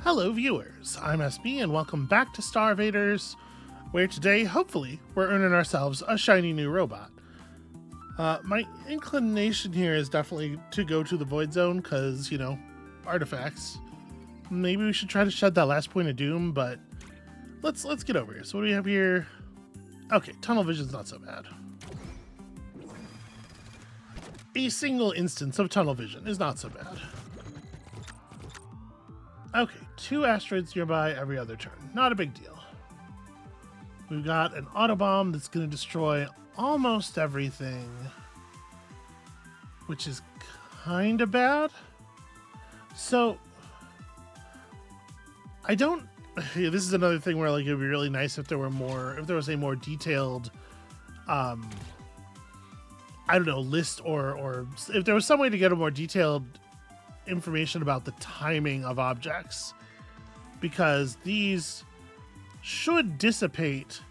Hello viewers, I'm SB and welcome back to StarVaders, where today, hopefully, we're earning ourselves a shiny new robot. My inclination here is definitely to go to the Void Zone, because, you know, artifacts. Maybe we should try to shed that last point of doom, but let's get over here. So what do we have here? Okay, tunnel vision's not so bad. A single instance of tunnel vision is not so bad. Okay, 2 asteroids nearby every other turn. Not a big deal. We've got an autobomb that's going to destroy almost everything, which is kind of bad. So, I don't... Yeah, this is another thing where, like, it would be really nice if there were more... If there was a more detailed... I don't know, list or if there was some way to get a more detailed information about the timing of objects, because these should dissipate.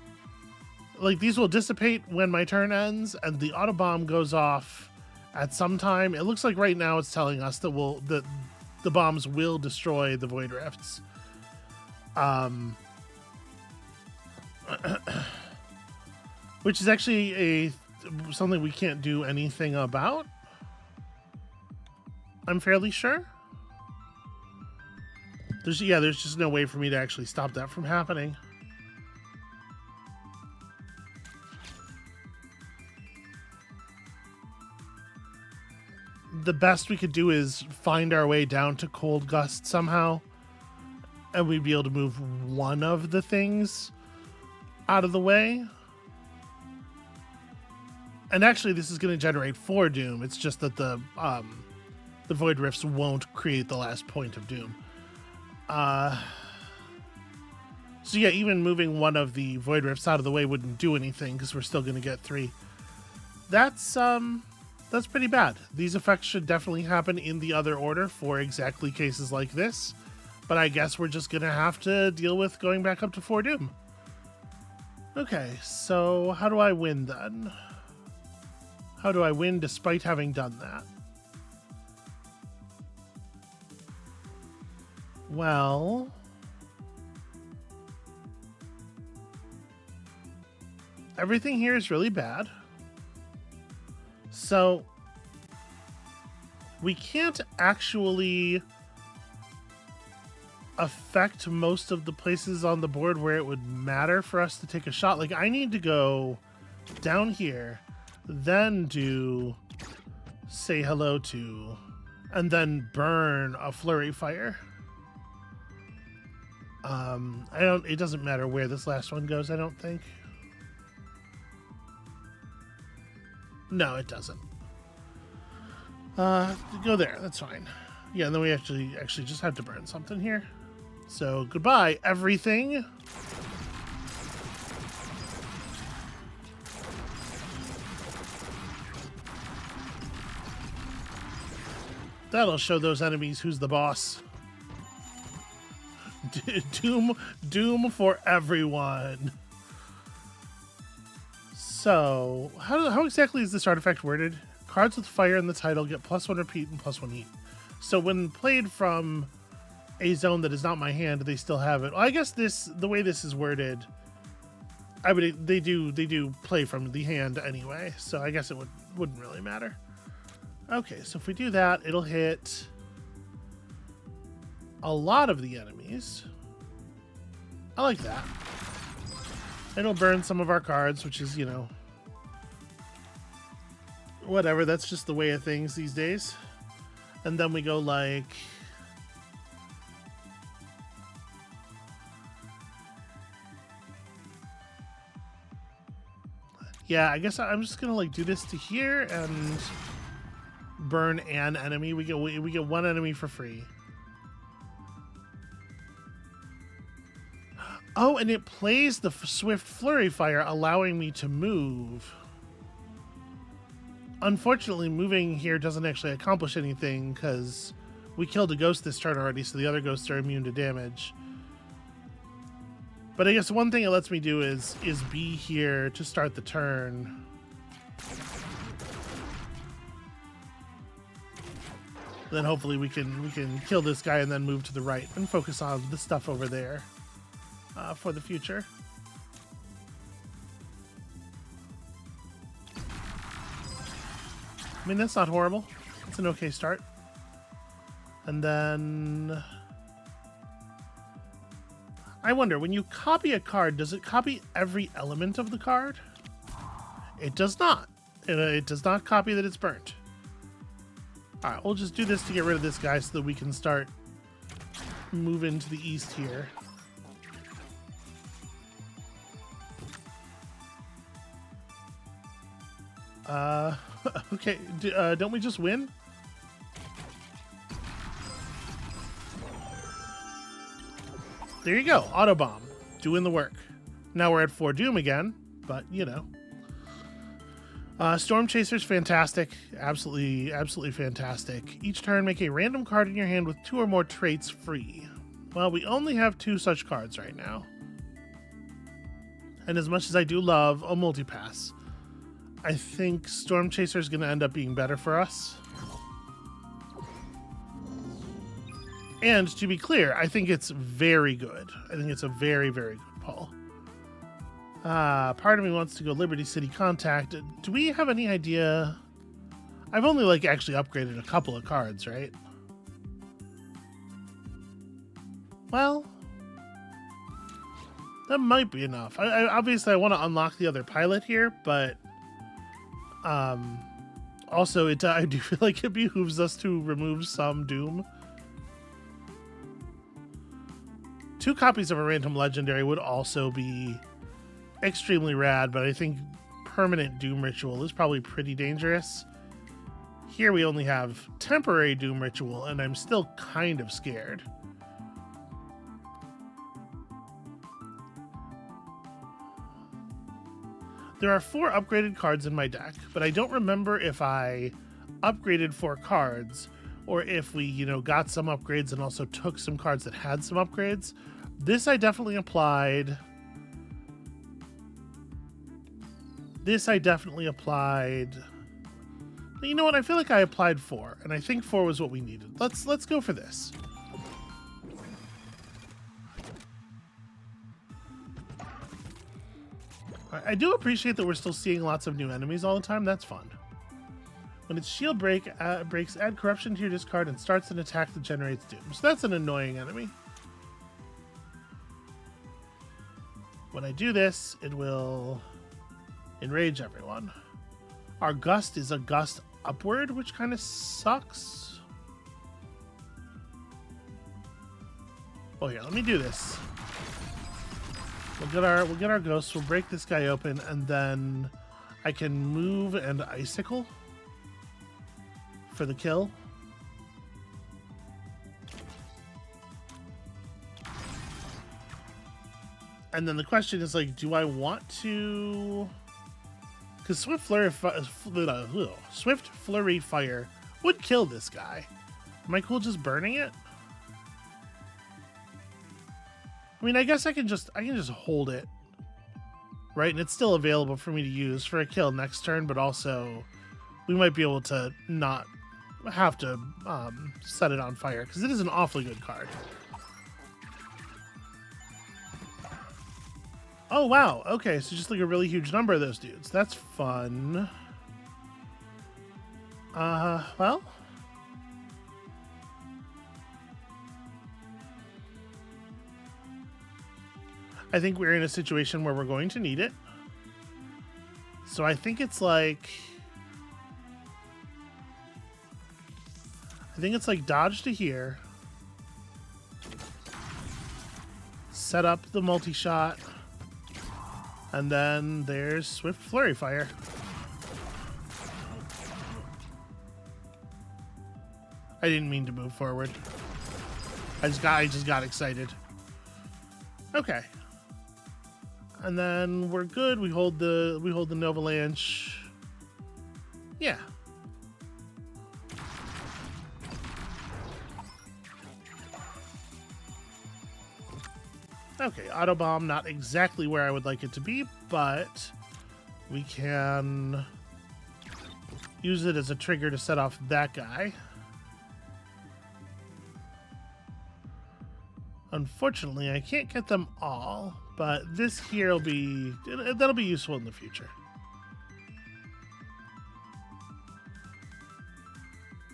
Like, these will dissipate when my turn ends, and the autobomb goes off at some time. It looks like right now it's telling us that the bombs will destroy the void rifts. Which is actually something we can't do anything about, I'm fairly sure. There's just no way for me to actually stop that from happening. The best we could do is find our way down to Cold Gust somehow, and we'd be able to move one of the things out of the way. And actually, this is going to generate 4 doom. It's just that the void rifts won't create the last point of doom. So yeah, even moving one of the void rifts out of the way wouldn't do anything because we're still going to get 3. That's pretty bad. These effects should definitely happen in the other order for exactly cases like this. But I guess we're just going to have to deal with going back up to 4 doom. Okay, so how do I win then? How do I win despite having done that? Well, everything here is really bad. So we can't actually affect most of the places on the board where it would matter for us to take a shot. Like, I need to go down here, then do say hello to, and then burn a flurry fire. It doesn't matter where this last one goes, I don't think. No, it doesn't. Go there, that's fine. Yeah, and then we actually just have to burn something here. So, goodbye, everything. That'll show those enemies who's the boss. Doom for everyone. So, how exactly is this artifact worded? Cards with fire in the title get +1 repeat and +1 heat. So when played from a zone that is not my hand, they still have it. Well, I guess the way this is worded, they do play from the hand anyway. So I guess it wouldn't really matter. Okay, so if we do that, it'll hit a lot of the enemies. I like that. It'll burn some of our cards, which is, you know, whatever. That's just the way of things these days. And then we go like... Yeah, I guess I'm just gonna like do this to here and burn an enemy. We get 1 enemy for free. Oh, and it plays the Swift Flurry Fire, allowing me to move. Unfortunately, moving here doesn't actually accomplish anything because we killed a ghost this turn already, so the other ghosts are immune to damage. But I guess one thing it lets me do is be here to start the turn. Then hopefully we can kill this guy and then move to the right and focus on the stuff over there for the future. I mean, that's not horrible. It's an okay start. And then I wonder, when you copy a card, does it copy every element of the card? It does not. It does not copy that it's burnt. All right, we'll just do this to get rid of this guy so that we can start moving to the east here. Okay, don't we just win? There you go, Autobomb, doing the work. Now we're at 4 Doom again, but you know. Storm Chaser's fantastic, absolutely fantastic. Each turn, make a random card in your hand with 2 or more traits free. Well, we only have 2 such cards right now. And as much as I do love a multipass, I think Storm Chaser is going to end up being better for us. And to be clear, I think it's very good. I think it's a very, very good pull. Part of me wants to go Liberty City Contact. Do we have any idea? I've only like actually upgraded a couple of cards, right? Well, that might be enough. I obviously I want to unlock the other pilot here, but also I do feel like it behooves us to remove some Doom. 2 copies of a random legendary would also be extremely rad, but I think permanent Doom Ritual is probably pretty dangerous. Here we only have temporary Doom Ritual, and I'm still kind of scared. There are 4 upgraded cards in my deck, but I don't remember if I upgraded 4 cards or if we, you know, got some upgrades and also took some cards that had some upgrades. This I definitely applied. You know what? I feel like I applied 4, and I think 4 was what we needed. Let's go for this. I do appreciate that we're still seeing lots of new enemies all the time. That's fun. When its shield breaks, add corruption to your discard and starts an attack that generates doom. So that's an annoying enemy. When I do this, it will enrage everyone. Our gust is a gust upward, which kind of sucks. Oh, here, let me do this. We'll get our ghosts. We'll break this guy open, and then I can move and icicle for the kill. And then the question is, like, do I want to? Because Swift Flurry Fire would kill this guy. Am I cool just burning it? I mean, I guess I can just hold it, right? And it's still available for me to use for a kill next turn, but also we might be able to not have to set it on fire, because it is an awfully good card. Oh, wow. Okay, so just like a really huge number of those dudes. That's fun. Well. I think we're in a situation where we're going to need it. So I think it's like... dodge to here. Set up the multi-shot. And then there's Swift Flurry Fire. I didn't mean to move forward. I just got excited. Okay. And then we're good. We hold the Novalanche. Yeah. Okay, Autobomb, not exactly where I would like it to be, but we can use it as a trigger to set off that guy. Unfortunately, I can't get them all, but this here will be, that'll be useful in the future.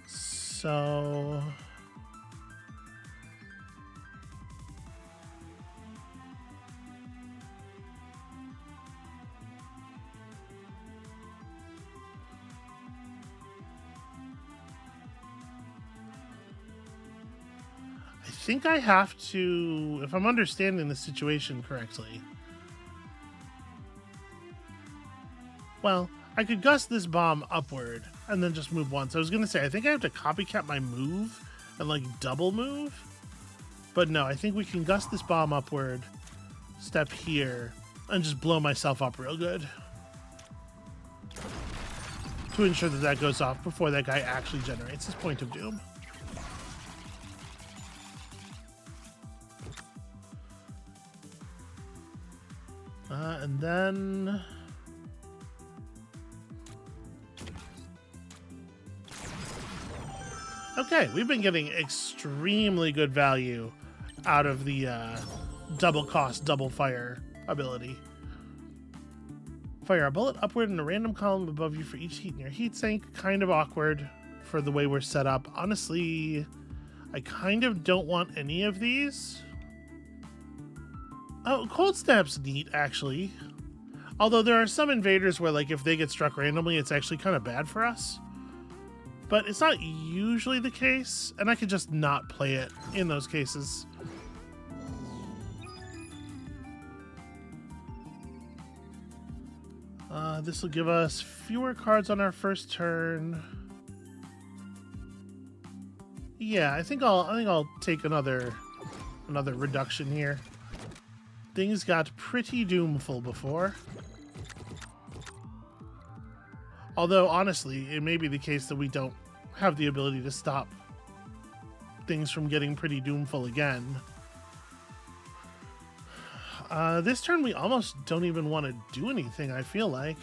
So I think I have to, if I'm understanding the situation correctly. Well, I could gust this bomb upward and then just move once. I was going to say, I think I have to copycat my move and like double move. But no, I think we can gust this bomb upward, step here, and just blow myself up real good. To ensure that that goes off before that guy actually generates his point of doom. And then... Okay, we've been getting extremely good value out of the double cost, double fire ability. Fire a bullet upward in a random column above you for each heat in your heat sink. Kind of awkward for the way we're set up. Honestly, I kind of don't want any of these. Oh, Cold Snap's neat, actually. Although there are some invaders where, like, if they get struck randomly, it's actually kind of bad for us. But it's not usually the case, and I could just not play it in those cases. This will give us fewer cards on our first turn. Yeah, I think I'll take another reduction here. Things got pretty doomful before. Although, honestly, it may be the case that we don't have the ability to stop things from getting pretty doomful again. This turn, we almost don't even want to do anything, I feel like.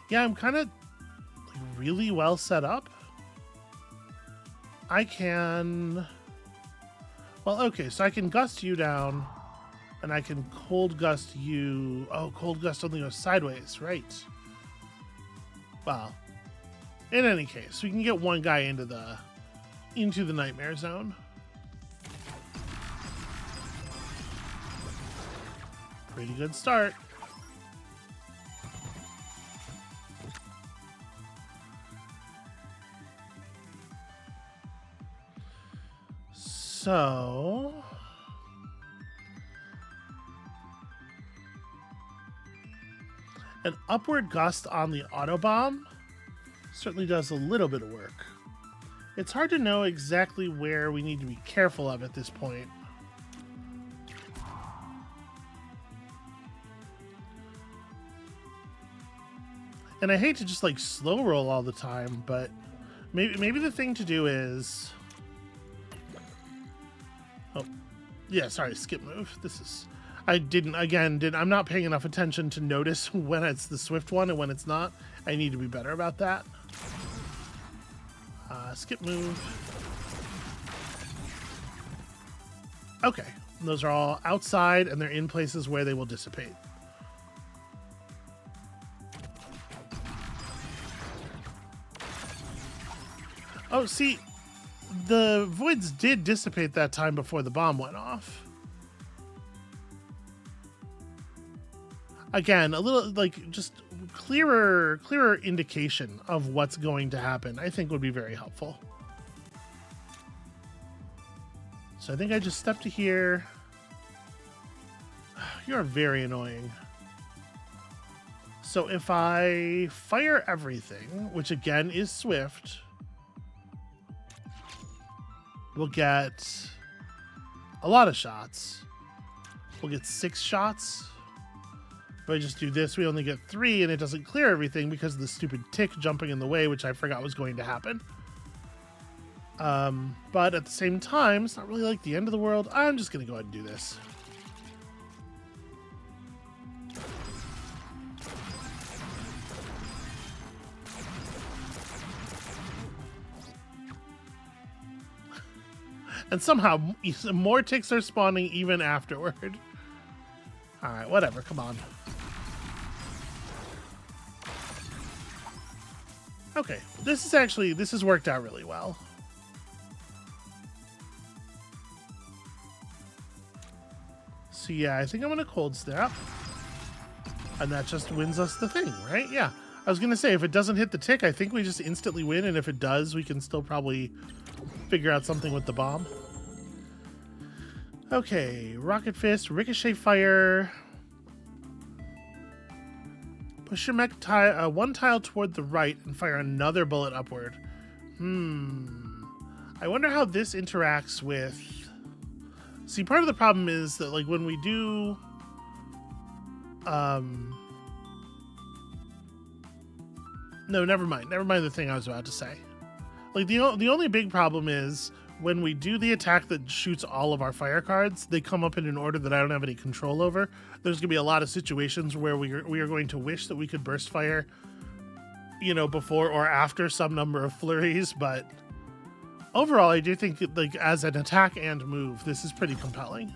Yeah, I'm kind of really well set up. I can... Well, okay, so I can gust you down, and I can cold gust you... Oh, cold gust only goes sideways, right. Well, in any case, we can get one guy into the nightmare zone. Pretty good start. So, an upward gust on the autobomb certainly does a little bit of work. It's hard to know exactly where we need to be careful of at this point. And I hate to just like slow roll all the time, but maybe the thing to do is... Oh, yeah, sorry, skip move. This is... I'm not paying enough attention to notice when it's the swift one and when it's not. I need to be better about that. Skip move. Okay, those are all outside and they're in places where they will dissipate. Oh, see, the voids did dissipate that time before the bomb went off. Again, a little, like, just clearer indication of what's going to happen, I think would be very helpful. So I think I just stepped to here. You're very annoying. So if I fire everything, which again is swift, we'll get a lot of shots. We'll get 6 shots. If I just do this, we only get 3, and it doesn't clear everything because of the stupid tick jumping in the way, which I forgot was going to happen. But at the same time, it's not really like the end of the world. I'm just going to go ahead and do this. And somehow more ticks are spawning even afterward. All right, whatever. Come on. Okay, this has worked out really well. So yeah, I think I'm gonna cold snap. And that just wins us the thing, right? Yeah. I was gonna say, if it doesn't hit the tick, I think we just instantly win, and if it does, we can still probably figure out something with the bomb. Okay, Rocket Fist, Ricochet Fire. Push your mech one tile toward the right and fire another bullet upward. I wonder how this interacts with... See, part of the problem is that, like, when we do... No, never mind. Never mind the thing I was about to say. Like, the only big problem is when we do the attack that shoots all of our fire cards, they come up in an order that I don't have any control over. There's going to be a lot of situations where we are going to wish that we could burst fire, you know, before or after some number of flurries, but overall, I do think, like, as an attack and move, this is pretty compelling.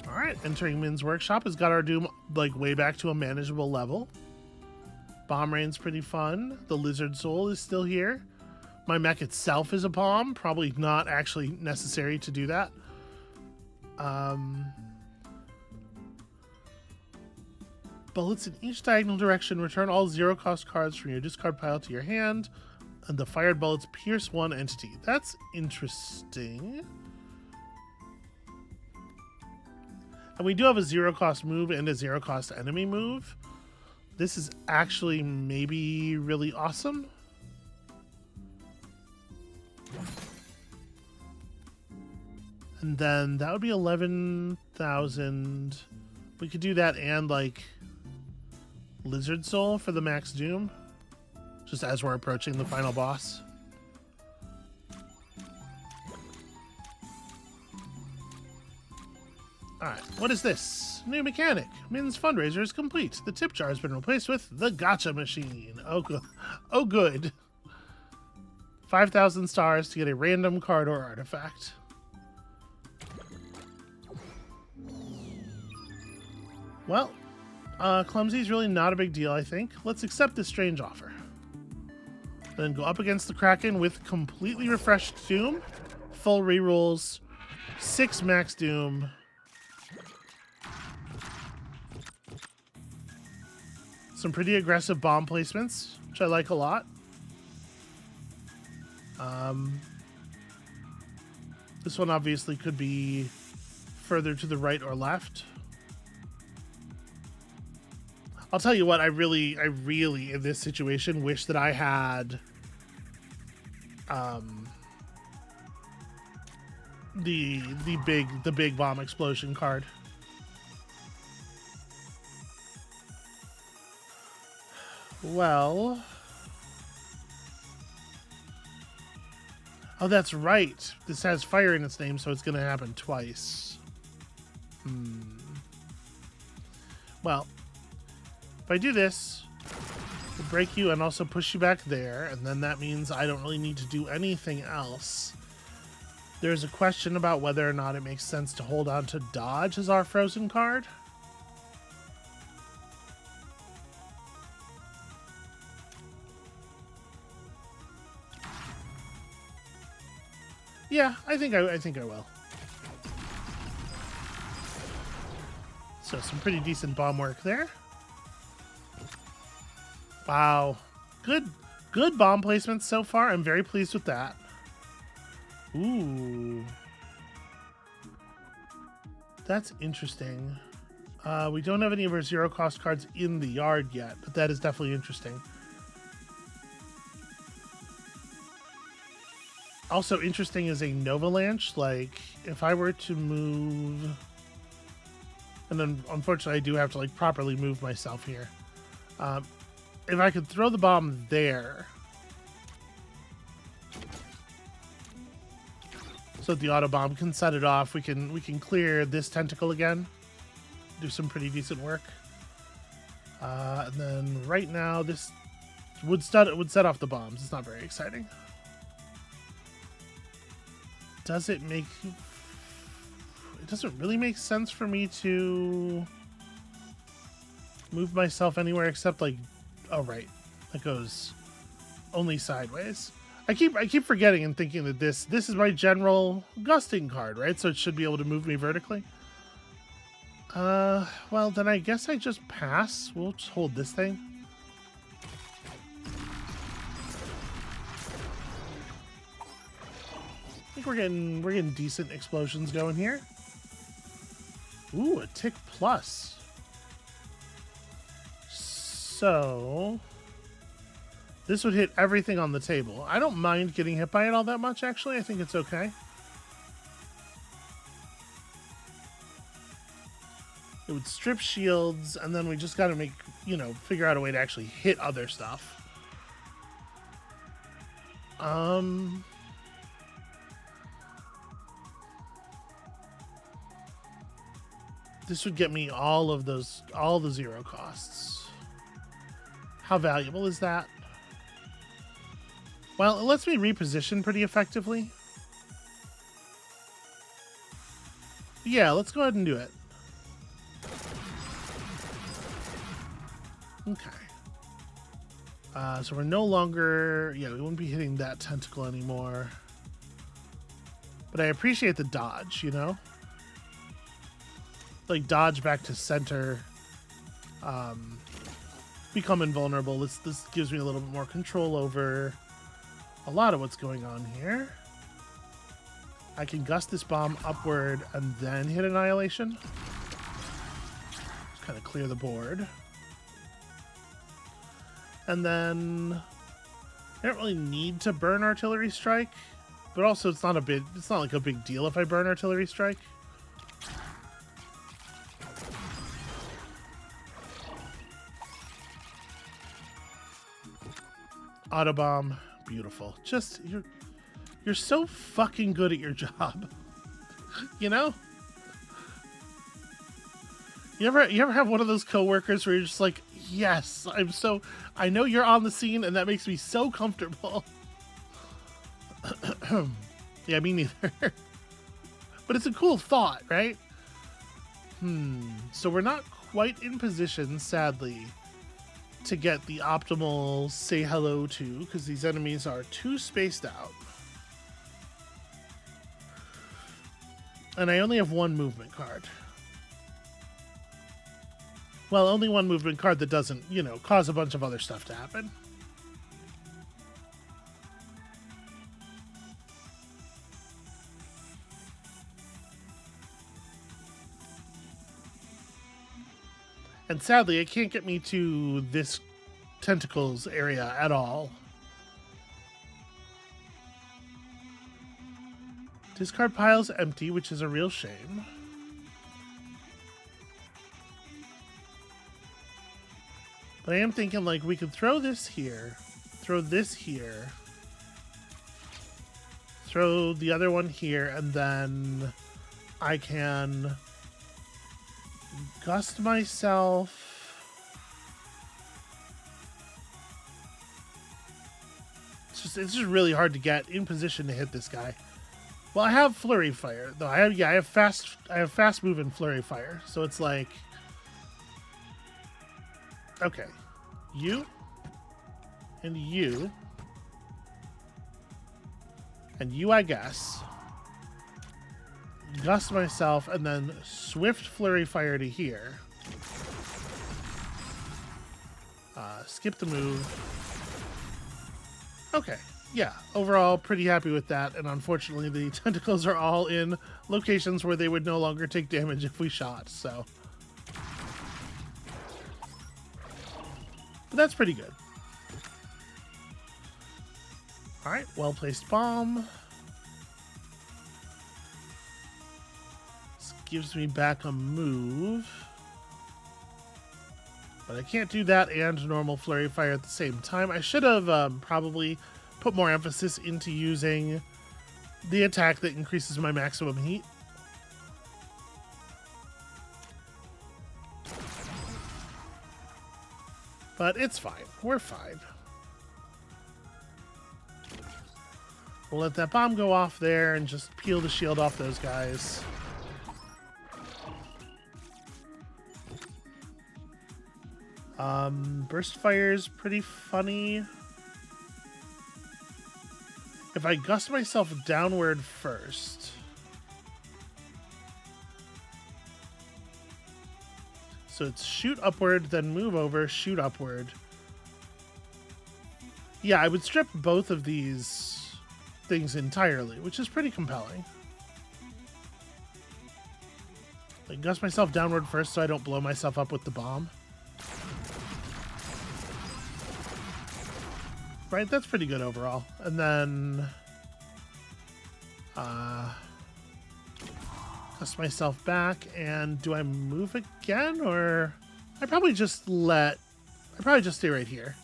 All right, entering Min's workshop has got our Doom, like, way back to a manageable level. Bomb Rain's pretty fun. The Lizard Soul is still here. My mech itself is a bomb. Probably not actually necessary to do that. Bullets in each diagonal direction. Return all zero-cost cards from your discard pile to your hand. And the fired bullets pierce one entity. That's interesting. And we do have a zero-cost move and a zero-cost enemy move. This is actually maybe really awesome. And then that would be 11,000. We could do that and, like, Lizard Soul for the max Doom, just as we're approaching the final boss. Alright, what is this? New mechanic. Min's fundraiser is complete. The tip jar has been replaced with the gotcha machine. Oh, good. Oh, good. 5,000 stars to get a random card or artifact. Well, Clumsy is really not a big deal, I think. Let's accept this strange offer. Then go up against the Kraken with completely refreshed Doom, full rerolls, 6 max Doom. Some pretty aggressive bomb placements, which I like a lot. This one obviously could be further to the right or left. I'll tell you what, I really in this situation wish that I had the big bomb explosion card. Well, oh, that's right. This has fire in its name, so it's going to happen twice. Well, if I do this, we'll break you and also push you back there, and then that means I don't really need to do anything else. There's a question about whether or not it makes sense to hold on to Dodge as our frozen card. Yeah, I think I will. So some pretty decent bomb work there. Wow. Good bomb placements so far. I'm very pleased with that. Ooh. That's interesting. We don't have any of our zero cost cards in the yard yet, but that is definitely interesting. Also interesting is a Novalanche. Like, if I were to move... And then, unfortunately, I do have to, like, properly move myself here. If I could throw the bomb there... so that the auto bomb can set it off, we can clear this tentacle again. Do some pretty decent work. And then, right now, this would set off the bombs. It's not very exciting. does it make... It doesn't really make sense for me to move myself anywhere except like... Oh, right. That goes only sideways. I keep forgetting and thinking that this is my general gusting card, right? So it should be able to move me vertically. Well, then I guess I just pass. We'll just hold this thing. I think we're getting decent explosions going here. Ooh, a tick plus. So this would hit everything on the table. I don't mind getting hit by it all that much, actually. I think it's okay. It would strip shields, and then we just got to make, you know, figure out a way to actually hit other stuff. This would get me all the 0 costs. How valuable is that? Well, it lets me reposition pretty effectively. Yeah, let's go ahead and do it. Okay. So we're no longer... Yeah, we won't be hitting that tentacle anymore. But I appreciate the dodge, you know? Like, dodge back to center. Become invulnerable. This gives me a little bit more control over a lot of what's going on here. I can gust this bomb upward and then hit Annihilation. Just kind of clear the board. And then I don't really need to burn Artillery Strike, but also it's not like a big deal if I burn Artillery Strike. Autobomb, beautiful. Just you're so fucking good at your job. You know? You ever have one of those coworkers where you're just like, yes, I know you're on the scene and that makes me so comfortable. Yeah, me neither. But it's a cool thought, right? So we're not quite in position, sadly, to get the optimal say hello to, because these enemies are too spaced out. And I only have one movement card. Well, only one movement card that doesn't, you know, cause a bunch of other stuff to happen. And sadly, it can't get me to this tentacles area at all. Discard pile's empty, which is a real shame. But I am thinking, like, we could throw this here, throw this here, throw the other one here, and then I can gust myself. It's just really hard to get in position to hit this guy. Well, I have Flurry Fire, though. I have fast move and Flurry Fire, so it's like, okay, you and you and you, I guess. Gust myself and then Swift Flurry Fire to here. Skip the move. Okay. Yeah, overall, pretty happy with that, and unfortunately the tentacles are all in locations where they would no longer take damage if we shot, so. But that's pretty good. Alright, well-placed bomb. This gives me back a move. But I can't do that and normal Flurry Fire at the same time. I should have probably put more emphasis into using the attack that increases my maximum heat. But it's fine. We're fine. We'll let that bomb go off there and just peel the shield off those guys. Burst fire is pretty funny. If I gust myself downward first. So it's shoot upward, then move over, shoot upward. Yeah, I would strip both of these things entirely, which is pretty compelling. Like, gust myself downward first so I don't blow myself up with the bomb. Right, that's pretty good overall. And then gust myself back, and do I move again, or I probably just stay right here.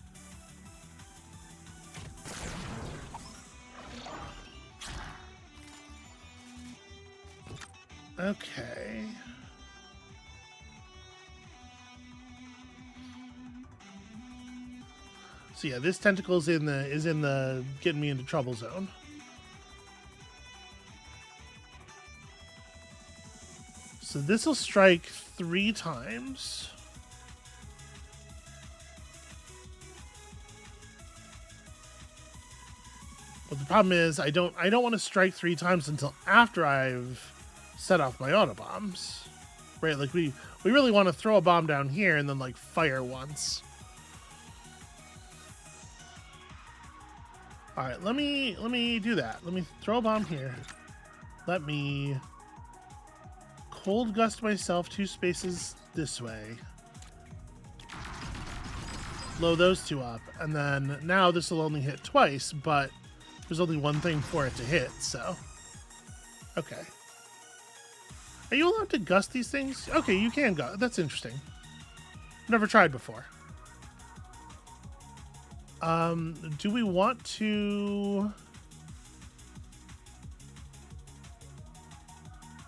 Okay. So yeah, this tentacle is in the getting me into trouble zone. So this will strike 3 times. But the problem is I don't want to strike 3 times until after I've set off my auto bombs. Right, like we really want to throw a bomb down here and then like fire once. All right, let me do that. Let me throw a bomb here. Let me cold gust myself 2 spaces this way. Blow those 2 up, and then now this will only hit twice, but there's only 1 thing for it to hit, so. Okay. Are you allowed to gust these things? Okay, you can gust. That's interesting. Never tried before. Do we want to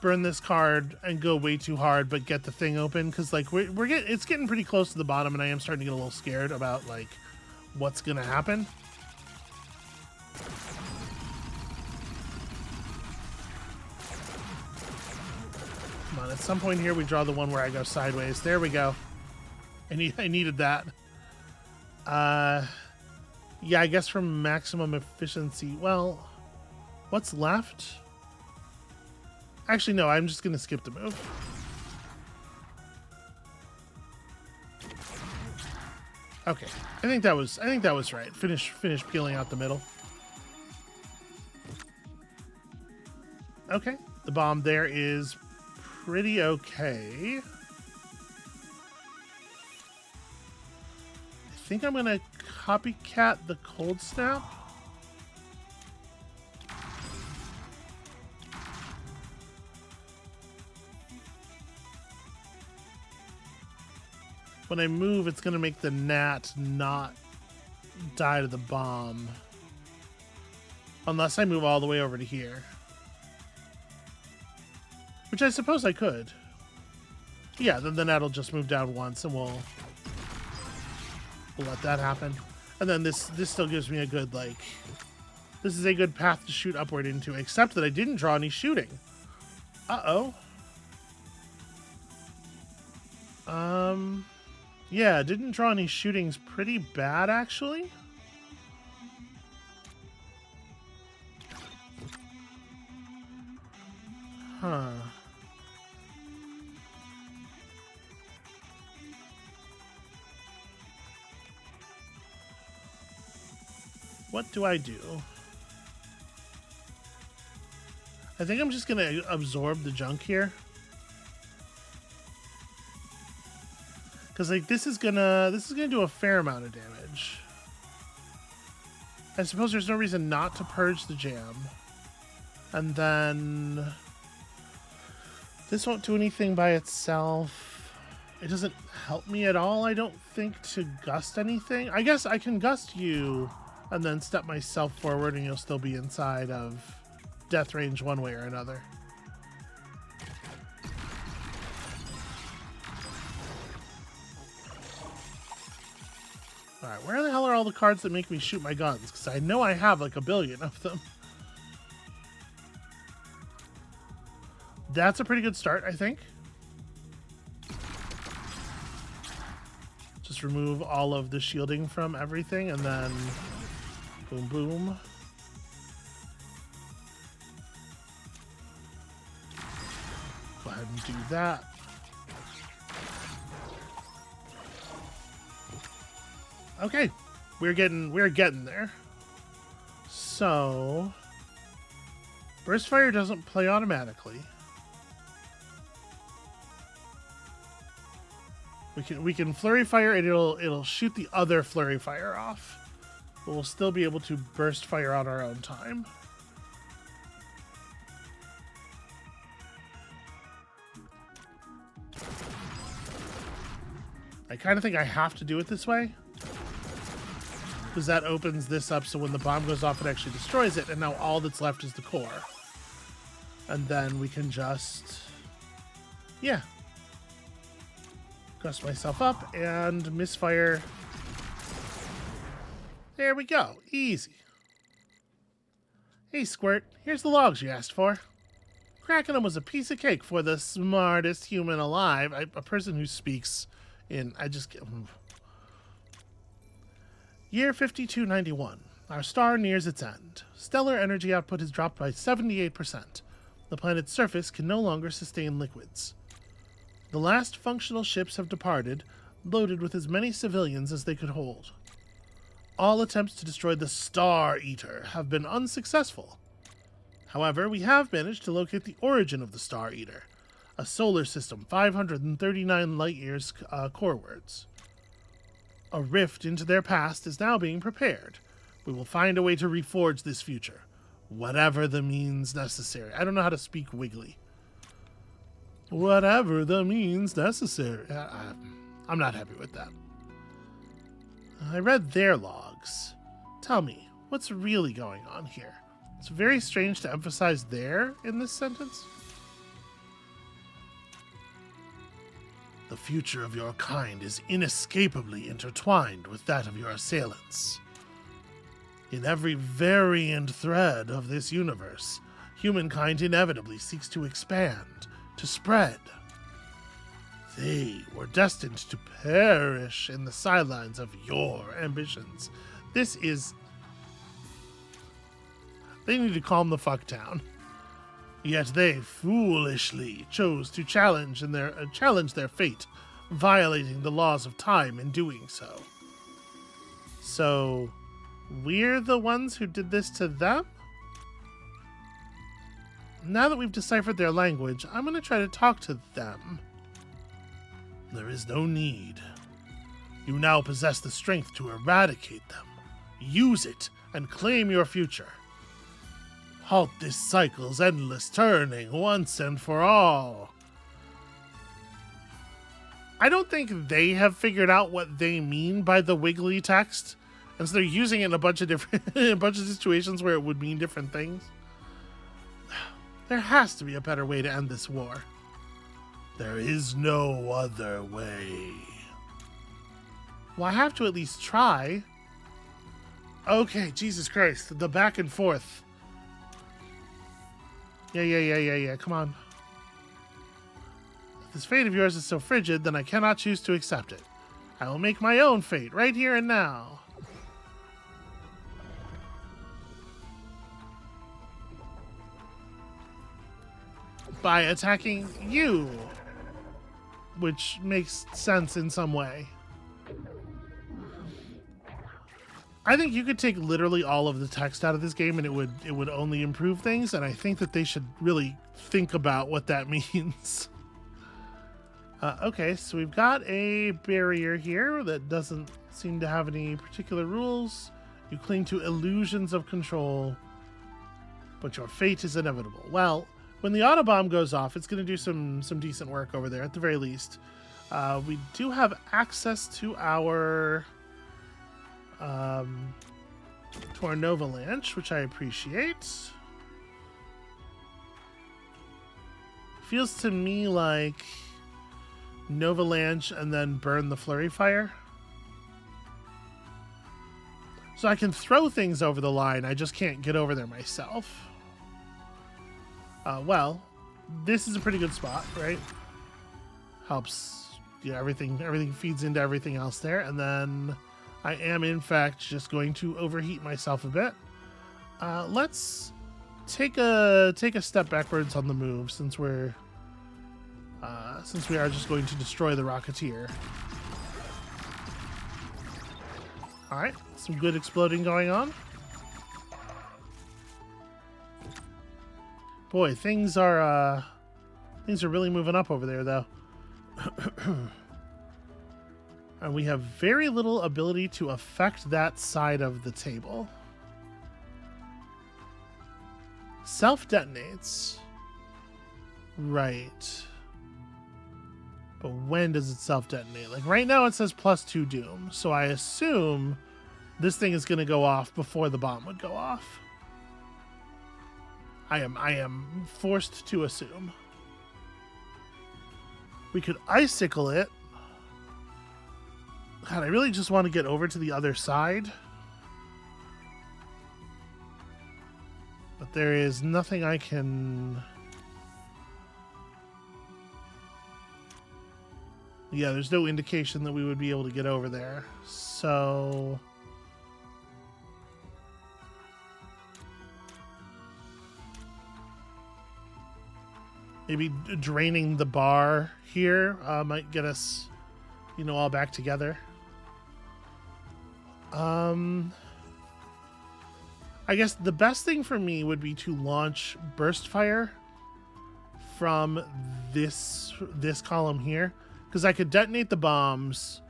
burn this card and go way too hard but get the thing open? Because like it's getting pretty close to the bottom, and I am starting to get a little scared about like what's gonna happen. Come on, at some point here we draw the one where I go sideways. There we go. I needed that. Yeah, I guess from maximum efficiency. Well, what's left? Actually, no, I'm just gonna skip the move. Okay, I think that was right. Finish peeling out the middle. Okay, the bomb there is pretty okay. I think I'm gonna copycat the cold snap. When I move, it's gonna make the gnat not die to the bomb. Unless I move all the way over to here. Which I suppose I could. Yeah, then the gnat will just move down once, and we'll let that happen. And then this still gives me a good, like, this is a good path to shoot upward into, except that I didn't draw any shooting. Uh-oh. Yeah, didn't draw any shooting's pretty bad, actually. Huh. What do I do? I think I'm just gonna absorb the junk here. Because like this is gonna do a fair amount of damage. I suppose there's no reason not to purge the jam. And then this won't do anything by itself. It doesn't help me at all, I don't think, to gust anything. I guess I can gust you and then step myself forward and you'll still be inside of death range one way or another. Alright, where the hell are all the cards that make me shoot my guns? Because I know I have like a billion of them. That's a pretty good start, I think. Just remove all of the shielding from everything, and then boom, boom. Go ahead and do that. Okay, we're getting there. So, burst fire doesn't play automatically. We can flurry fire and it'll shoot the other flurry fire off. But we'll still be able to burst fire on our own time. I kind of think I have to do it this way, because that opens this up so when the bomb goes off it actually destroys it, and now all that's left is the core. And then we can just, yeah, gust myself up and misfire. There we go. Easy. Hey, Squirt, here's the logs you asked for. Cracking them was a piece of cake for the smartest human alive. A person who speaks in, Year 5291. Our star nears its end. Stellar energy output has dropped by 78%. The planet's surface can no longer sustain liquids. The last functional ships have departed, loaded with as many civilians as they could hold. All attempts to destroy the Star Eater have been unsuccessful. However, we have managed to locate the origin of the Star Eater, a solar system 539 light-years corewards. A rift into their past is now being prepared. We will find a way to reforge this future, whatever the means necessary. I don't know how to speak Wiggly. Whatever the means necessary. I'm not happy with that. I read their logs. Tell me, what's really going on here? It's very strange to emphasize "there" in this sentence. The future of your kind is inescapably intertwined with that of your assailants. In every variant thread of this universe, humankind inevitably seeks to expand, to spread. They were destined to perish in the sidelines of your ambitions. This is... They need to calm the fuck down. Yet they foolishly chose to challenge their fate, violating the laws of time in doing so. So, we're the ones who did this to them? Now that we've deciphered their language, I'm going to try to talk to them. There is no need. You now possess the strength to eradicate them. Use it and claim your future. Halt this cycle's endless turning once and for all. I don't think they have figured out what they mean by the Wiggly text, and so they're using it in a bunch of different in a bunch of situations where it would mean different things. There has to be a better way to end this war. There is no other way. Well, I have to at least try. Okay, Jesus Christ, the back and forth. Yeah, come on. If this fate of yours is so frigid, then I cannot choose to accept it. I will make my own fate, right here and now. By attacking you. Which makes sense in some way. I think you could take literally all of the text out of this game and it would only improve things, and I think that they should really think about what that means. Okay, so we've got a barrier here that doesn't seem to have any particular rules. You cling to illusions of control, but your fate is inevitable. Well, when the Autobomb goes off, it's going to do some decent work over there, at the very least. We do have access to our Novalanche, which I appreciate. Feels to me like Novalanche and then burn the Flurry Fire. So I can throw things over the line, I just can't get over there myself. Well, this is a pretty good spot, right? Helps, yeah, everything feeds into everything else there. And then I am, in fact, just going to overheat myself a bit. Let's take a step backwards on the move, since we are just going to destroy the Rocketeer. All right, some good exploding going on. Boy, things are really moving up over there, though. And we have very little ability to affect that side of the table. Self-detonates. Right. But when does it self-detonate? Like right now it says +2 doom, so I assume this thing is going to go off before the bomb would go off. I am forced to assume. We could icicle it. God, I really just want to get over to the other side. But there is nothing I can... Yeah, there's no indication that we would be able to get over there. So... maybe draining the bar here might get us, you know, all back together. I guess the best thing for me would be to launch burst fire from this column here, because I could detonate the bombs.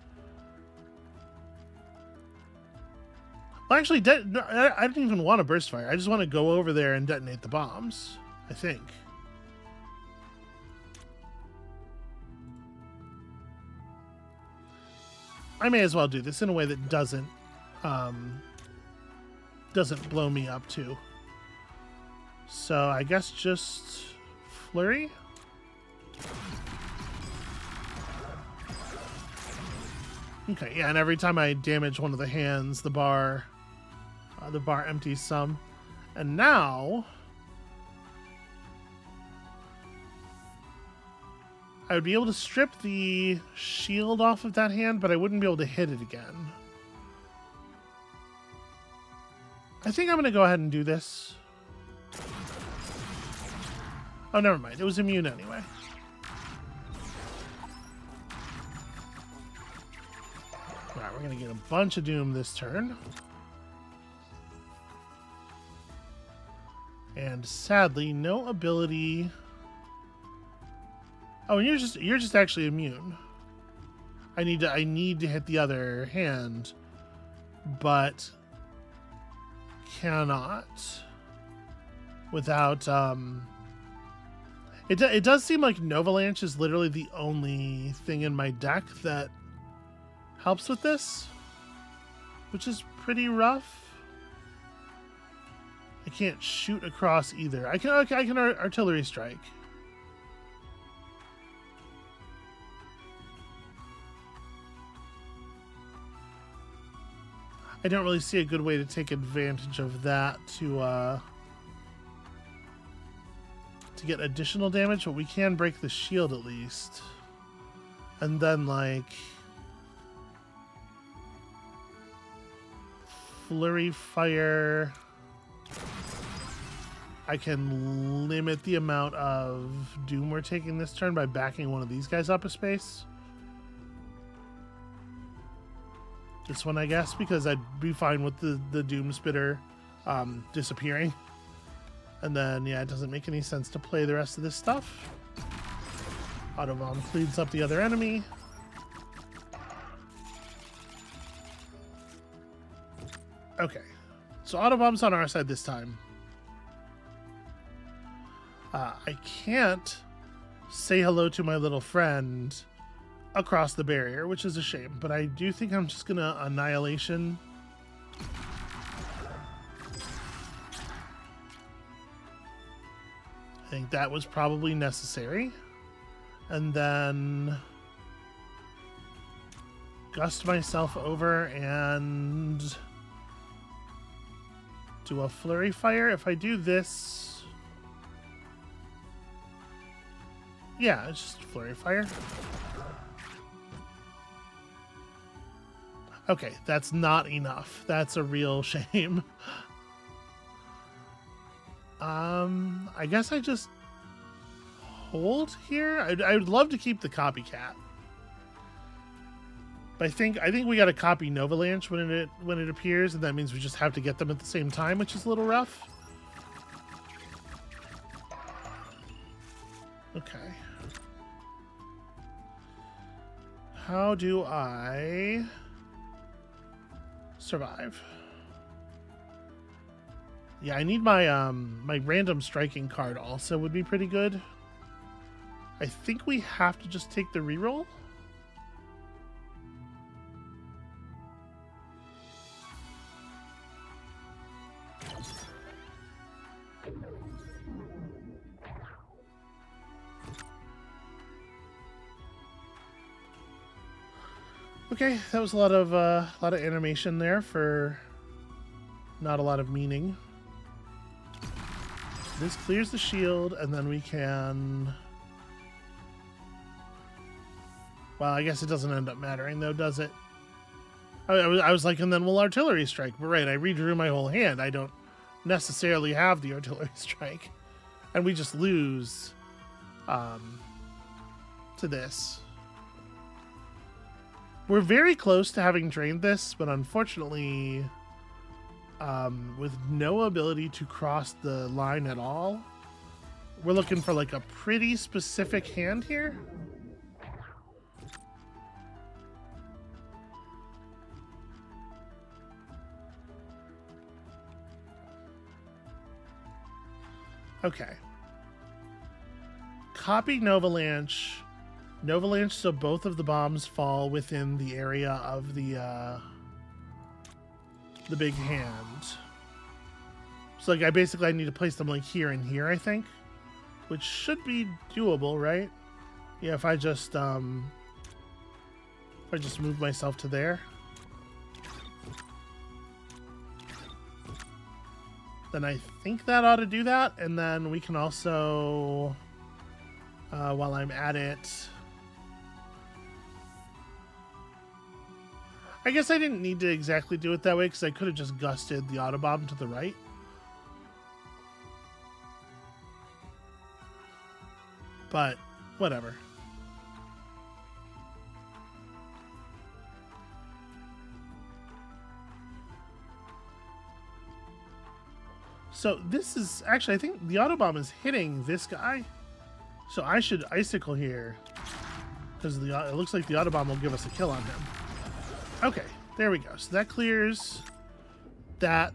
Well, actually, I didn't even want a burst fire. I just want to go over there and detonate the bombs, I think. I may as well do this in a way that doesn't blow me up too. So I guess just flurry. Okay, yeah, and every time I damage one of the hands, the bar empties some. And now I would be able to strip the shield off of that hand, but I wouldn't be able to hit it again. I think I'm going to go ahead and do this. Oh, never mind. It was immune anyway. Alright, we're going to get a bunch of doom this turn. And sadly, no ability... Oh, and you're just actually immune. I need to hit the other hand, but cannot without it does seem like Novalanche is literally the only thing in my deck that helps with this, which is pretty rough. I can't shoot across either. I can artillery strike. I don't really see a good way to take advantage of that to get additional damage, but we can break the shield at least. And then, like, flurry fire. I can limit the amount of doom we're taking this turn by backing one of these guys up a space. This one, I guess, because I'd be fine with the Doom Spitter disappearing. And then, yeah, it doesn't make any sense to play the rest of this stuff. Autobomb cleans up the other enemy. Okay. So Autobomb's on our side this time. I can't say hello to my little friend across the barrier, which is a shame, but I do think I'm just gonna Annihilation. I think that was probably necessary. And then gust myself over and do a flurry fire. If I do this, Yeah, it's just flurry fire. Okay, that's not enough. That's a real shame. I guess I just hold here. I would love to keep the copycat, but I think we got to copy Novalanche when it appears, and that means we just have to get them at the same time, which is a little rough. Okay. How do I survive? Yeah, I need my my random striking card also would be pretty good. I think we have to just take the reroll. Okay, that was a lot of animation there for not a lot of meaning. This clears the shield, and then we can... Well, I guess it doesn't end up mattering, though, does it? I was like, and then we'll artillery strike. But right, I redrew my whole hand. I don't necessarily have the artillery strike. And we just lose to this. We're very close to having drained this, but unfortunately... with no ability to cross the line at all. We're looking for like a pretty specific hand here. Okay. Copy Novalanche. Novalanche so both of the bombs fall within the area of the big hand. So like I need to place them like here and here, I think. Which should be doable, right? Yeah, if I just move myself to there. Then I think that ought to do that, and then we can also while I'm at it, I guess I didn't need to exactly do it that way because I could have just gusted the Autobomb to the right. But, whatever. So this is, actually I think the Autobomb is hitting this guy. So I should Icicle here. Because it looks like the Autobomb will give us a kill on him. Okay, there we go. So that clears that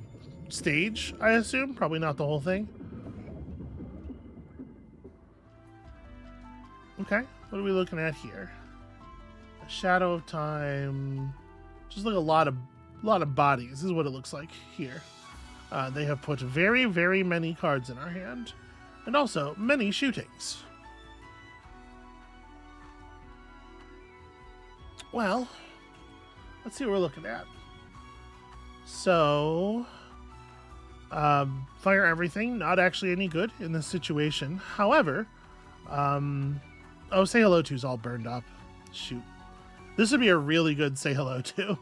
stage, I assume. Probably not the whole thing. Okay, what are we looking at here? A Shadow of Time. Just like a lot of bodies. This is what it looks like here. They have put very, very many cards in our hand. And also, many shootings. Well... let's see what we're looking at. So, fire everything, not actually any good in this situation. However, oh, say hello to's all burned up. Shoot. This would be a really good say hello to.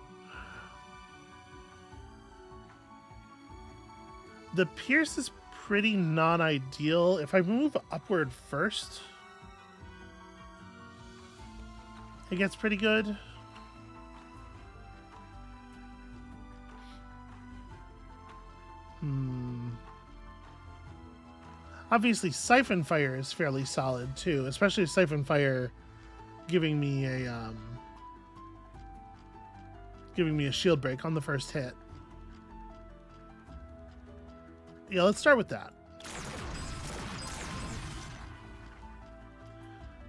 The Pierce is pretty non-ideal. If I move upward first, it gets pretty good. Obviously, Siphon Fire is fairly solid too, especially Siphon Fire giving me a shield break on the first hit. Yeah, let's start with that.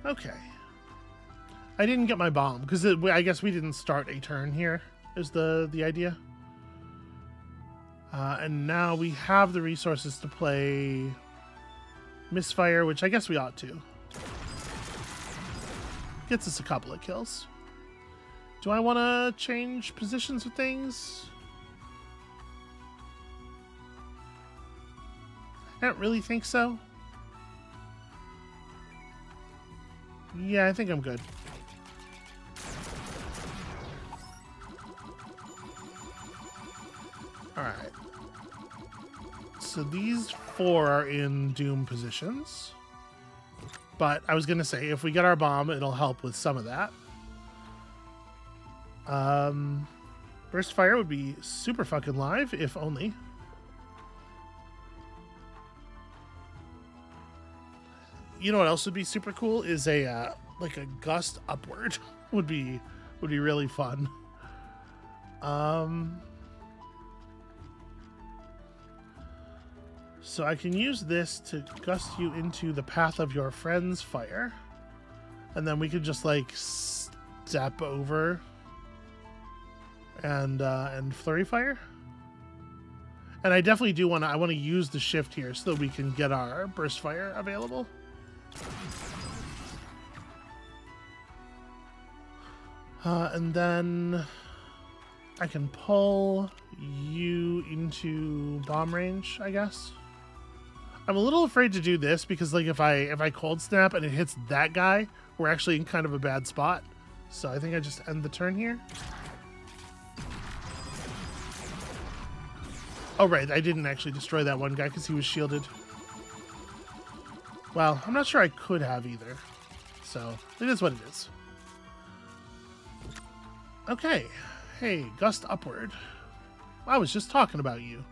Okay. I didn't get my bomb because I guess we didn't start a turn here. Is the idea? And now we have the resources to play Misfire, which I guess we ought to. Gets us a couple of kills. Do I want to change positions with things? I don't really think so. Yeah, I think I'm good. Alright. So these 4 are in doom positions. But I was going to say, if we get our bomb, it'll help with some of that. Burst fire would be super fucking live, if only. You know what else would be super cool is a like a gust upward would be really fun. So I can use this to gust you into the path of your friend's fire, and then we could just like step over and flurry fire. And I definitely do want to use the shift here so that we can get our burst fire available. And then I can pull you into bomb range, I guess. I'm a little afraid to do this because, like, if I cold snap and it hits that guy, we're actually in kind of a bad spot. So I think I just end the turn here. Oh, right. I didn't actually destroy that one guy because he was shielded. Well, I'm not sure I could have either. So it is what it is. Okay. Hey, gust upward. I was just talking about you.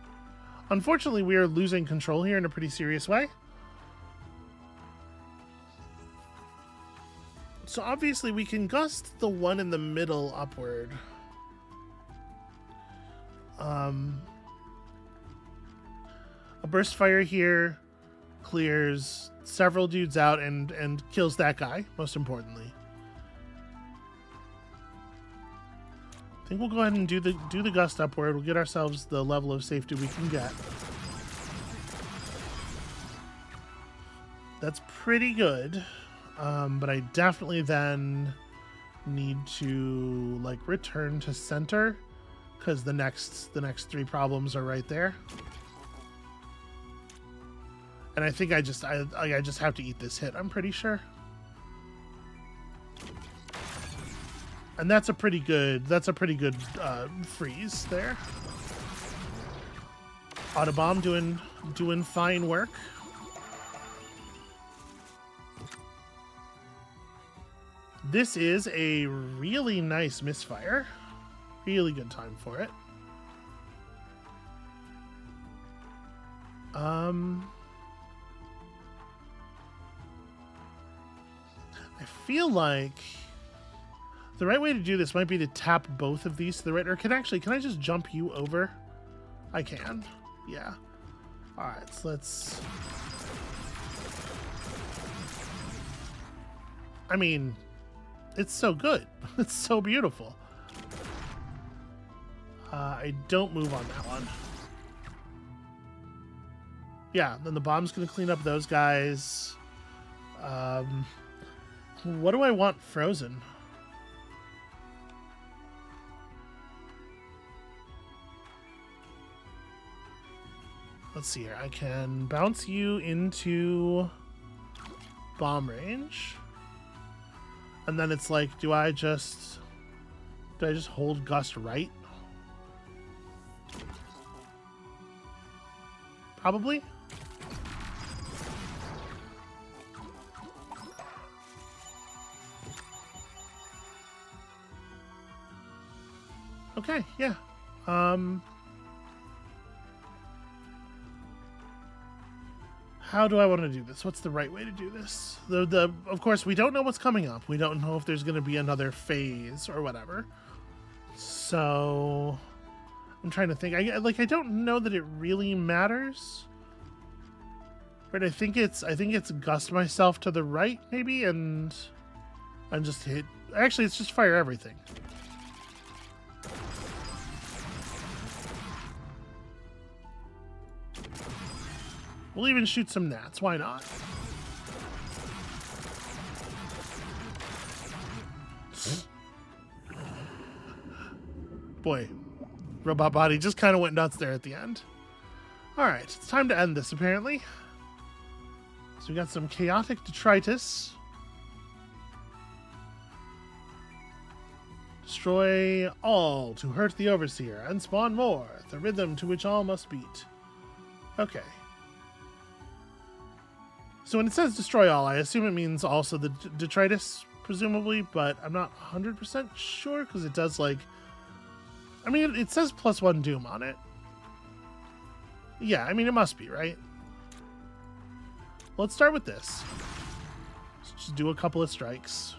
Unfortunately, we are losing control here in a pretty serious way. So obviously we can gust the one in the middle upward. A burst fire here clears several dudes out and kills that guy, most importantly. I think we'll go ahead and do the gust upward. We'll get ourselves the level of safety we can get. That's pretty good. But I definitely then need to like return to center because the next 3 problems are right there. And I think I just have to eat this hit, I'm pretty sure. And that's a pretty good freeze there. Autobomb doing fine work. This is a really nice misfire. Really good time for it. I feel like the right way to do this might be to tap both of these to the right. Or can I just jump you over? I can. Yeah. All right, so let's... I mean, it's so good. It's so beautiful. I don't move on that one. Yeah, then the bomb's going to clean up those guys. What do I want frozen? Let's see here. I can bounce you into bomb range. And then it's like, do I just hold gust right? Probably. Okay, yeah. How do I want to do this? What's the right way to do this? Of course, we don't know what's coming up. We don't know if there's going to be another phase or whatever. So I'm trying to think. I don't know that it really matters. But I think it's gust myself to the right maybe and just hit. Actually, it's just fire everything. We'll even shoot some gnats. Why not? Boy, robot body just kind of went nuts there at the end. All right, it's time to end this, apparently. So we got some chaotic detritus. Destroy all to hurt the overseer and spawn more, the rhythm to which all must beat. Okay. So when it says destroy all, I assume it means also the detritus, presumably, but I'm not 100% sure because it does like... I mean, it says +1 doom on it. Yeah, I mean, it must be, right? Let's start with this. Let's just do a couple of strikes.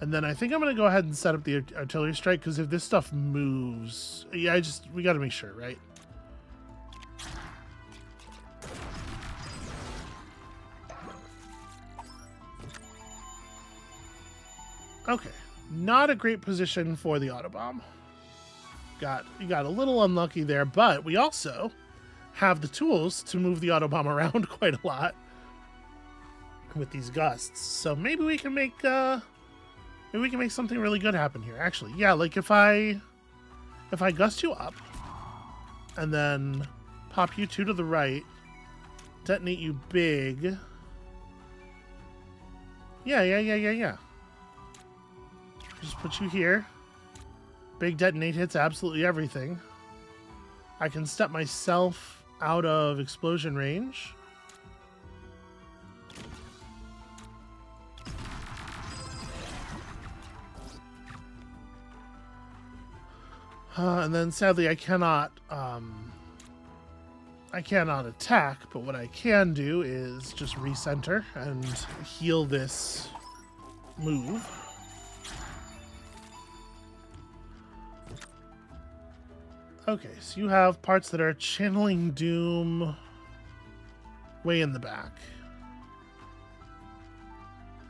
And then I think I'm going to go ahead and set up the artillery strike, because if this stuff moves... Yeah, we got to make sure, right? Okay. Not a great position for the autobomb. You got a little unlucky there, but we also have the tools to move the autobomb around quite a lot with these gusts. So maybe we can make... maybe we can make something really good happen here. Actually, yeah, like if I gust you up and then pop you 2 to the right, detonate you big. Yeah. Just put you here. Big detonate hits absolutely everything. I can step myself out of explosion range. And then sadly I cannot attack, but what I can do is just recenter and heal this move. Okay, so you have parts that are channeling doom way in the back.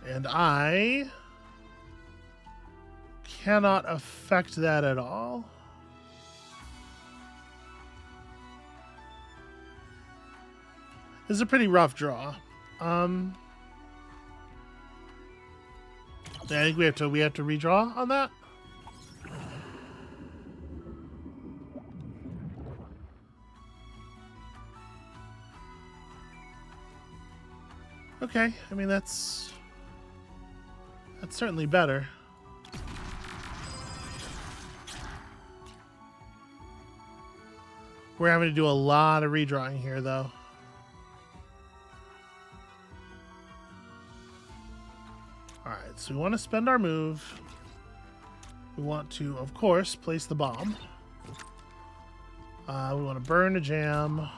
And I cannot affect that at all. This is a pretty rough draw. I think we have to redraw on that. Okay, I mean that's certainly better. We're having to do a lot of redrawing here, though. Alright, so we want to spend our move. We want to, of course, place the bomb. We want to burn a jam.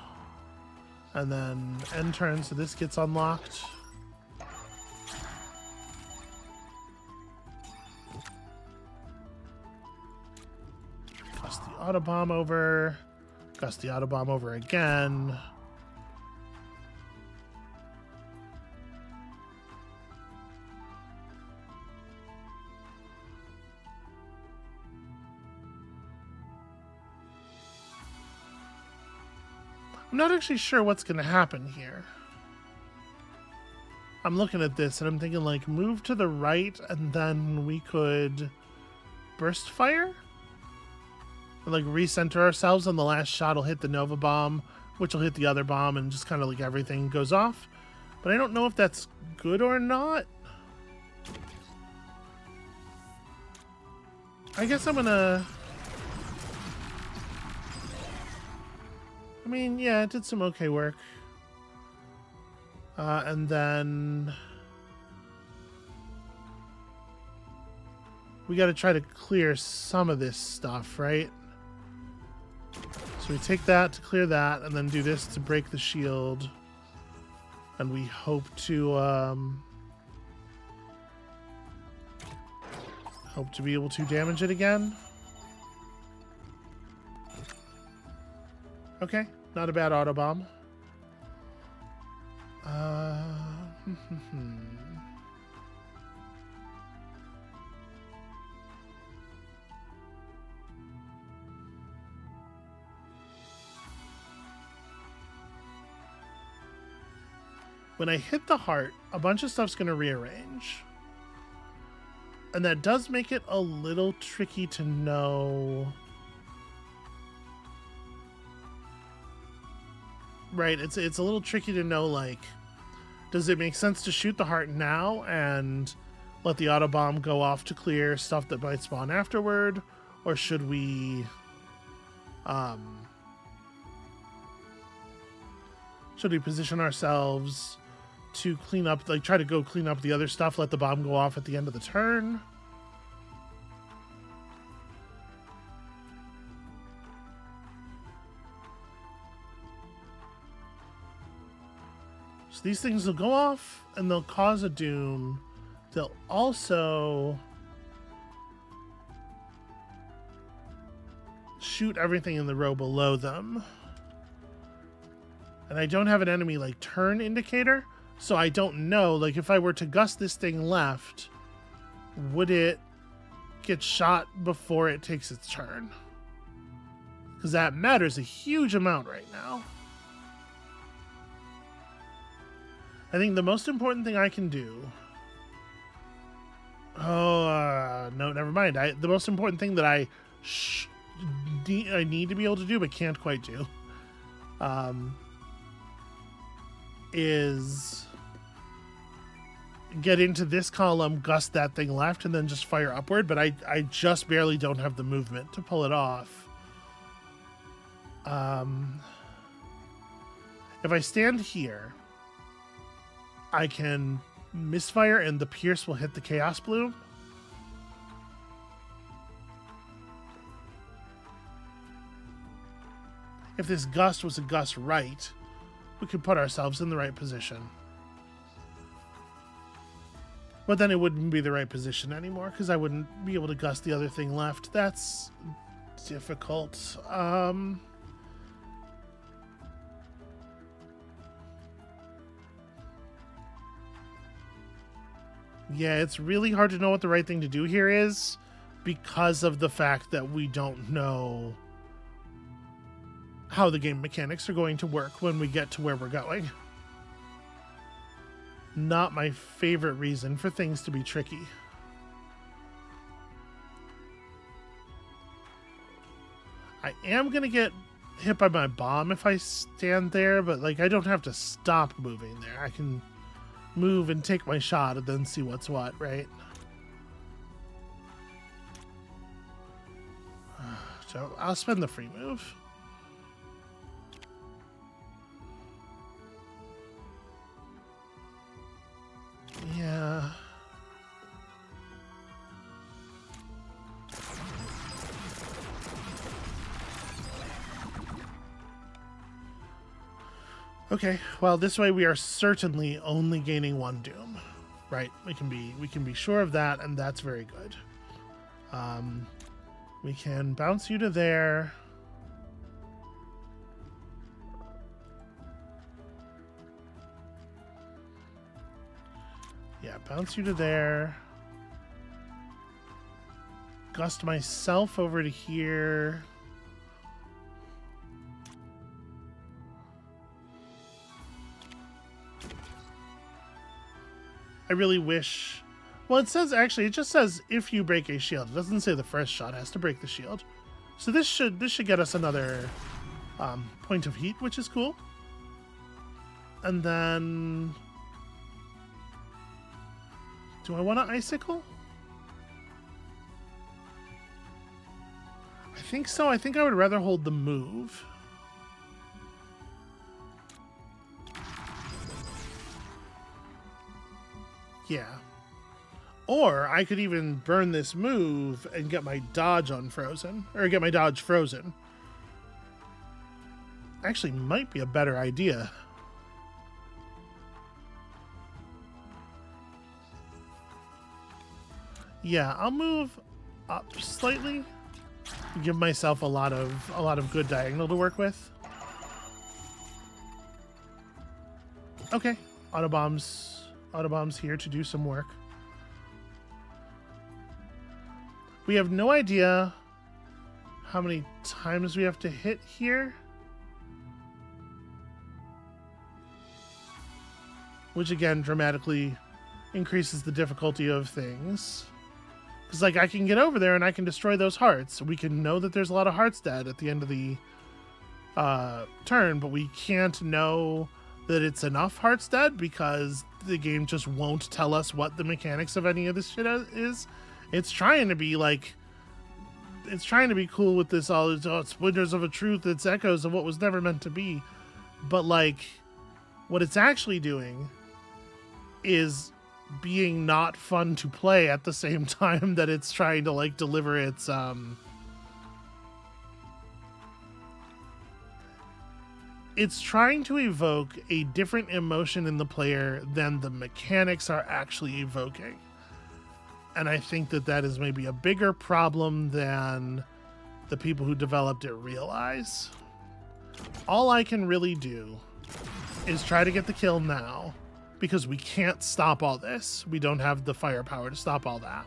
And then end turn, so this gets unlocked. Gust the autobomb over. Gust the autobomb over again. I'm not actually sure what's going to happen here. I'm looking at this and I'm thinking like move to the right and then we could burst fire? And like recenter ourselves and the last shot will hit the Nova bomb, which will hit the other bomb and just kind of like everything goes off. But I don't know if that's good or not. I guess I'm gonna... I mean, yeah, it did some okay work. And then... we gotta try to clear some of this stuff, right? So we take that to clear that, and then do this to break the shield. And we hope to, be able to damage it again. Okay, not a bad autobomb. When I hit the heart, a bunch of stuff's going to rearrange. And that does make it a little tricky to know right? It's a little tricky to know, like, does it make sense to shoot the heart now and let the auto bomb go off to clear stuff that might spawn afterward, or should we position ourselves to clean up, like try to go clean up the other stuff, let the bomb go off at the end of the turn? So these things will go off and they'll cause a doom. They'll also shoot everything in the row below them. And I don't have an enemy like turn indicator, so I don't know, like if I were to gust this thing left, would it get shot before it takes its turn? Because that matters a huge amount right now. I think the most important thing I can do... no, never mind. The most important thing that I need to be able to do but can't quite do is get into this column, gust that thing left, and then just fire upward, but I just barely don't have the movement to pull it off. If I stand here, I can misfire and the pierce will hit the Chaos Bloom. If this gust was a gust right, we could put ourselves in the right position. But then it wouldn't be the right position anymore because I wouldn't be able to gust the other thing left. That's difficult. Yeah, it's really hard to know what the right thing to do here is because of the fact that we don't know how the game mechanics are going to work when we get to where we're going. Not my favorite reason for things to be tricky. I am going to get hit by my bomb if I stand there, but like I don't have to stop moving there. I can move and take my shot and then see what's what, right? So I'll spend the free move. Yeah. Okay, well, this way we are certainly only gaining one doom, right? We can be sure of that, and that's very good. We can bounce you to there. Yeah, bounce you to there. Gust myself over to here. I really wish... Well, it says, actually, it just says if you break a shield. It doesn't say the first shot has to break the shield. So this should get us another point of heat, which is cool. And then... Do I want to icicle? I think so. I think I would rather hold the move. Yeah. Or I could even burn this move and get my dodge unfrozen. Or get my dodge frozen. Actually, might be a better idea. Yeah, I'll move up slightly. Give myself a lot of good diagonal to work with. Okay, autobombs here to do some work. We have no idea how many times we have to hit here. Which again dramatically increases the difficulty of things. Because like I can get over there and I can destroy those hearts. We can know that there's a lot of hearts dead at the end of the turn, but we can't know that it's enough hearts dead because the game just won't tell us what the mechanics of any of this shit is. It's trying to be like, it's trying to be cool with this, all it's splinters of a truth, it's echoes of what was never meant to be. But like, what it's actually doing is being not fun to play at the same time that it's trying to like deliver its it's trying to evoke a different emotion in the player than the mechanics are actually evoking. And I think that that is maybe a bigger problem than the people who developed it realize. All I can really do is try to get the kill now, because we can't stop all this. We don't have the firepower to stop all that.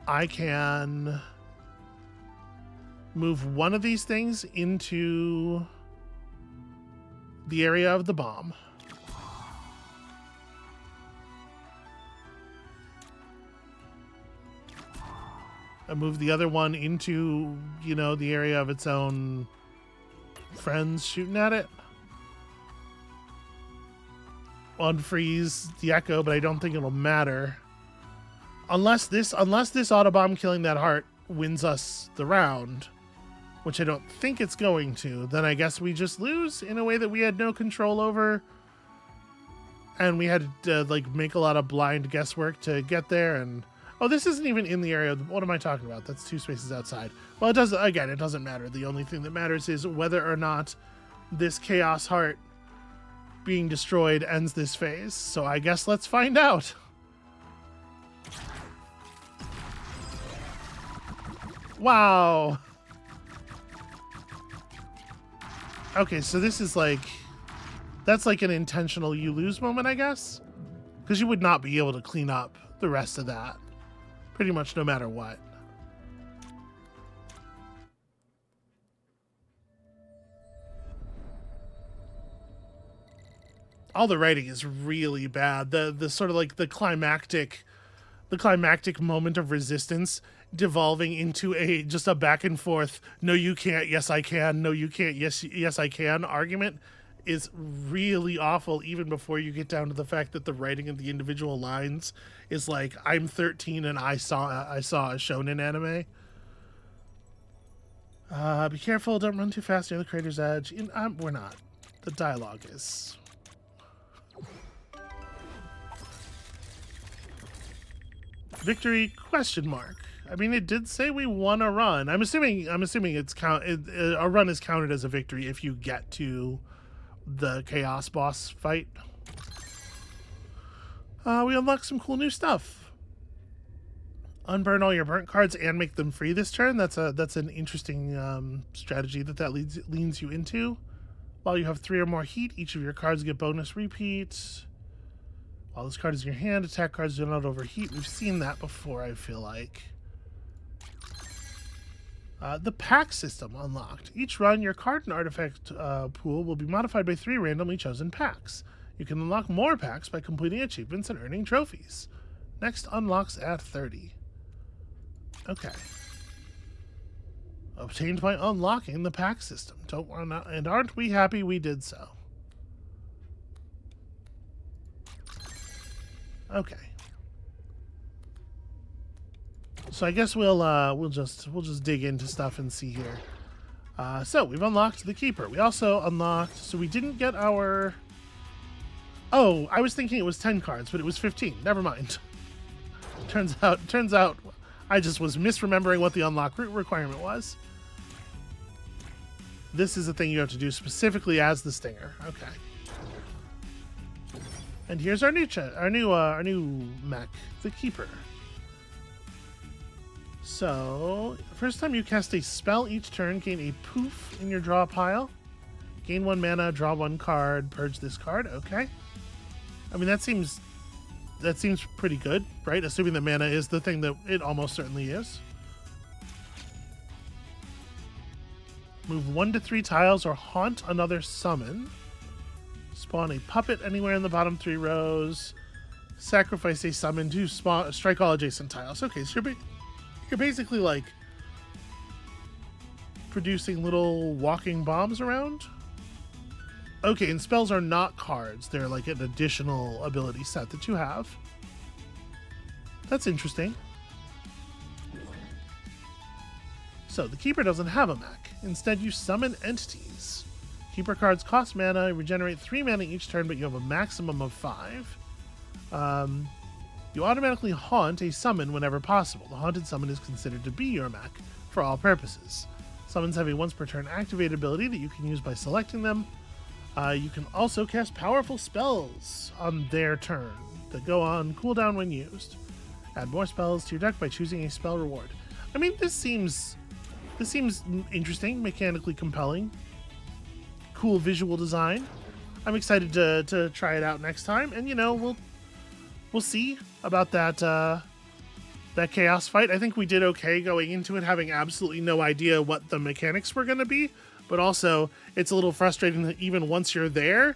I can move one of these things into the area of the bomb. I move the other one into, you know, the area of its own friends shooting at it. Unfreeze the echo, but I don't think it'll matter. Unless this Autobomb killing that heart wins us the round, which I don't think it's going to, then I guess we just lose in a way that we had no control over. And we had to like make a lot of blind guesswork to get there. And oh, this isn't even in the area. What am I talking about? That's 2 spaces outside. Well, it doesn't matter. The only thing that matters is whether or not this Chaos Heart being destroyed ends this phase. So I guess let's find out. Wow. Okay, so this is like, that's like an intentional you lose moment, I guess, because you would not be able to clean up the rest of that pretty much no matter what. All the writing is really bad. The sort of like the climactic moment of resistance devolving into just a back and forth, no you can't, yes I can, no you can't, yes I can argument is really awful, even before you get down to the fact that the writing of the individual lines is like, I'm 13 and I saw a shonen anime. Be careful, don't run too fast near the crater's edge. We're not. The dialogue is... Victory ? I mean, it did say we won a run. I'm assuming it's a run is counted as a victory if you get to the chaos boss fight. We unlocked some cool new stuff. Unburn all your burnt cards and make them free this turn. That's an interesting strategy that leans you into. While you have 3 or more heat, each of your cards get bonus repeats. While this card is in your hand, attack cards do not overheat. We've seen that before, I feel like. The pack system unlocked. Each run, your card and artifact pool will be modified by 3 randomly chosen packs. You can unlock more packs by completing achievements and earning trophies. Next unlocks at 30. Okay. Obtained by unlocking the pack system. And aren't we happy we did so? Okay. So I guess we'll just dig into stuff and see here. So we've unlocked the Keeper. We also unlocked, so we didn't get our... Oh, I was thinking it was 10 cards, but it was 15. Never mind. Turns out I just was misremembering what the unlock requirement was. This is a thing you have to do specifically as the Stinger. Okay. And here's our new mech, the Keeper. So, first time you cast a spell each turn, gain a poof in your draw pile. Gain 1 mana, draw 1 card, purge this card. Okay. I mean, that seems pretty good, right? Assuming that mana is the thing that it almost certainly is. Move 1 to 3 tiles or haunt another summon. Spawn a puppet anywhere in the bottom 3 rows. Sacrifice a summon to strike all adjacent tiles. Okay, so you're basically like producing little walking bombs around. Okay, and spells are not cards. They're like an additional ability set that you have. That's interesting. So the Keeper doesn't have a mech. Instead, you summon entities. Keeper cards cost mana, regenerate 3 mana each turn, but you have a maximum of 5. You automatically haunt a summon whenever possible. The haunted summon is considered to be your mech for all purposes. Summons have a once per turn activate ability that you can use by selecting them. You can also cast powerful spells on their turn that go on cooldown when used. Add more spells to your deck by choosing a spell reward. I mean, this seems interesting, mechanically compelling. Cool visual design. I'm excited to try it out next time, and you know, we'll see about that chaos fight. I think we did okay going into it, having absolutely no idea what the mechanics were going to be, but also it's a little frustrating that even once you're there,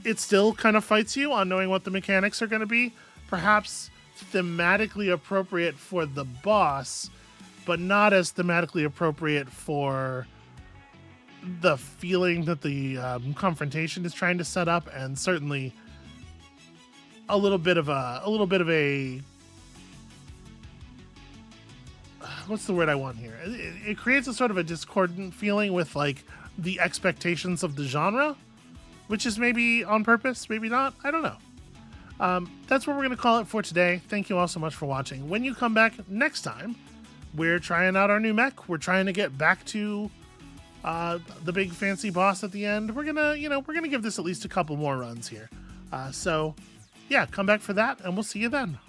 it still kind of fights you on knowing what the mechanics are going to be. Perhaps thematically appropriate for the boss, but not as thematically appropriate for the feeling that the confrontation is trying to set up, and certainly a little bit of a what's the word I want here? It creates a sort of a discordant feeling with like the expectations of the genre, which is maybe on purpose, maybe not. I don't know. That's what we're going to call it for today. Thank you all so much for watching. When you come back next time, we're trying out our new mech. We're trying to get back to the big fancy boss at the end. We're gonna give this at least a couple more runs here. So yeah, come back for that, and we'll see you then.